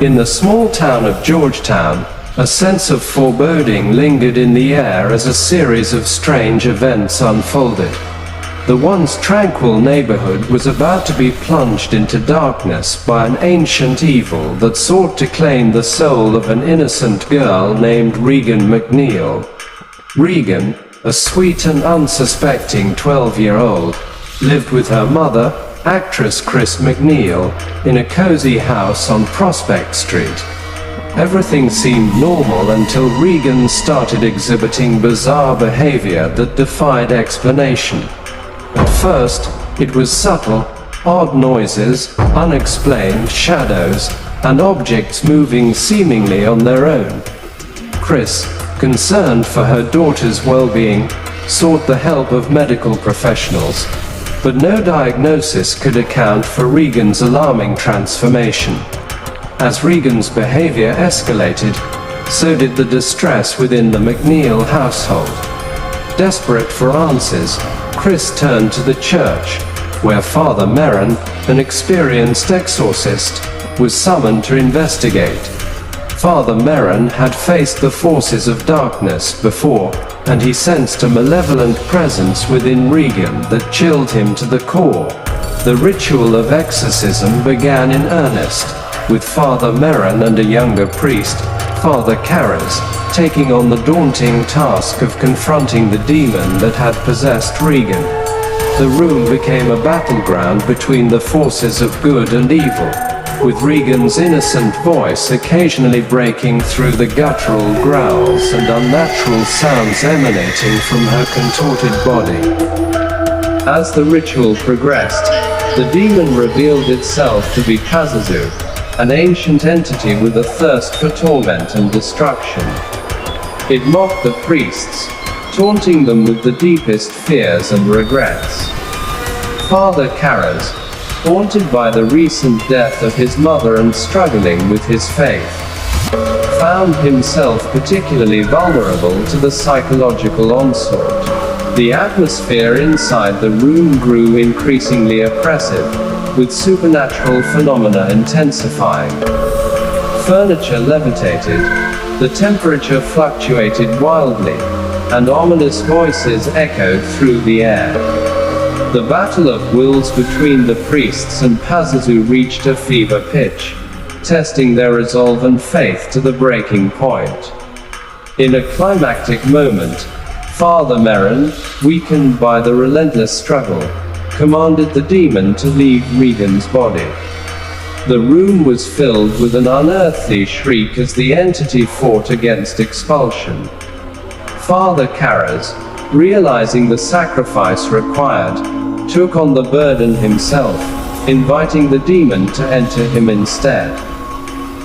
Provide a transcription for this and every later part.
In the small town of Georgetown, a sense of foreboding lingered in the air as a series of strange events unfolded. The once tranquil neighborhood was about to be plunged into darkness by an ancient evil that sought to claim the soul of an innocent girl named Regan MacNeil. Regan, a sweet and unsuspecting 12-year-old, lived with her mother, actress Chris MacNeil, in a cozy house on Prospect Street. Everything seemed normal until Regan started exhibiting bizarre behavior that defied explanation. At first, it was subtle, odd noises, unexplained shadows, and objects moving seemingly on their own. Chris, concerned for her daughter's well-being, sought the help of medical professionals, but no diagnosis could account for Regan's alarming transformation. As Regan's behavior escalated, so did the distress within the MacNeil household. Desperate for answers, Chris turned to the church, where Father Merrin, an experienced exorcist, was summoned to investigate. Father Merrin had faced the forces of darkness before, and he sensed a malevolent presence within Regan that chilled him to the core. The ritual of exorcism began in earnest, with Father Merrin and a younger priest, Father Karras, taking on the daunting task of confronting the demon that had possessed Regan. The room became a battleground between the forces of good and evil, with Regan's innocent voice occasionally breaking through the guttural growls and unnatural sounds emanating from her contorted body. As the ritual progressed, the demon revealed itself to be Pazuzu, an ancient entity with a thirst for torment and destruction. It mocked the priests, taunting them with the deepest fears and regrets. Father Karras, haunted by the recent death of his mother and struggling with his faith, found himself particularly vulnerable to the psychological onslaught. The atmosphere inside the room grew increasingly oppressive, with supernatural phenomena intensifying. Furniture levitated, the temperature fluctuated wildly, and ominous voices echoed through the air. The battle of wills between the priests and Pazuzu reached a fever pitch, testing their resolve and faith to the breaking point. In a climactic moment, Father Merrin, weakened by the relentless struggle, commanded the demon to leave Regan's body. The room was filled with an unearthly shriek as the entity fought against expulsion. Father Karras, realizing the sacrifice required, took on the burden himself, inviting the demon to enter him instead.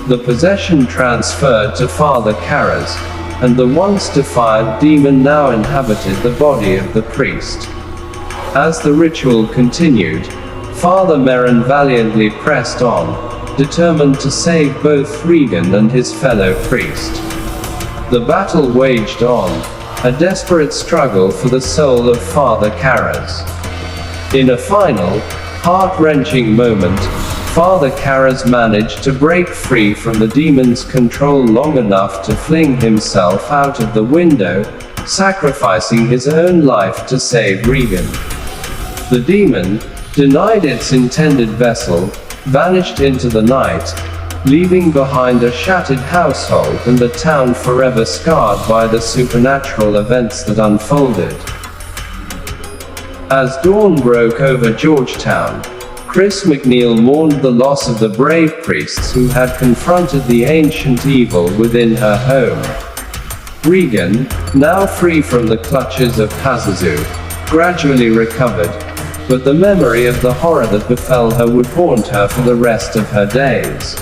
The possession transferred to Father Karras, and the once defiant demon now inhabited the body of the priest. As the ritual continued, Father Merrin valiantly pressed on, determined to save both Regan and his fellow priest. The battle waged on, a desperate struggle for the soul of Father Karras. In a final, heart-wrenching moment, Father Karras managed to break free from the demon's control long enough to fling himself out of the window, sacrificing his own life to save Regan. The demon, denied its intended vessel, vanished into the night, leaving behind a shattered household and a town forever scarred by the supernatural events that unfolded. As dawn broke over Georgetown, Chris MacNeil mourned the loss of the brave priests who had confronted the ancient evil within her home. Regan, now free from the clutches of Pazuzu, gradually recovered, but the memory of the horror that befell her would haunt her for the rest of her days.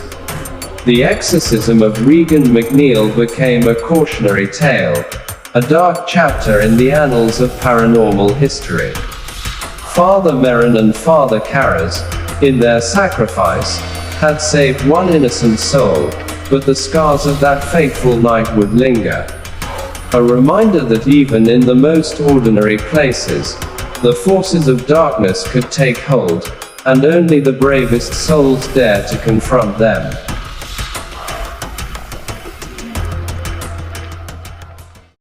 The exorcism of Regan MacNeil became a cautionary tale, a dark chapter in the annals of paranormal history. Father Merrin and Father Karras, in their sacrifice, had saved one innocent soul, but the scars of that fateful night would linger. A reminder that even in the most ordinary places, the forces of darkness could take hold, and only the bravest souls dare to confront them.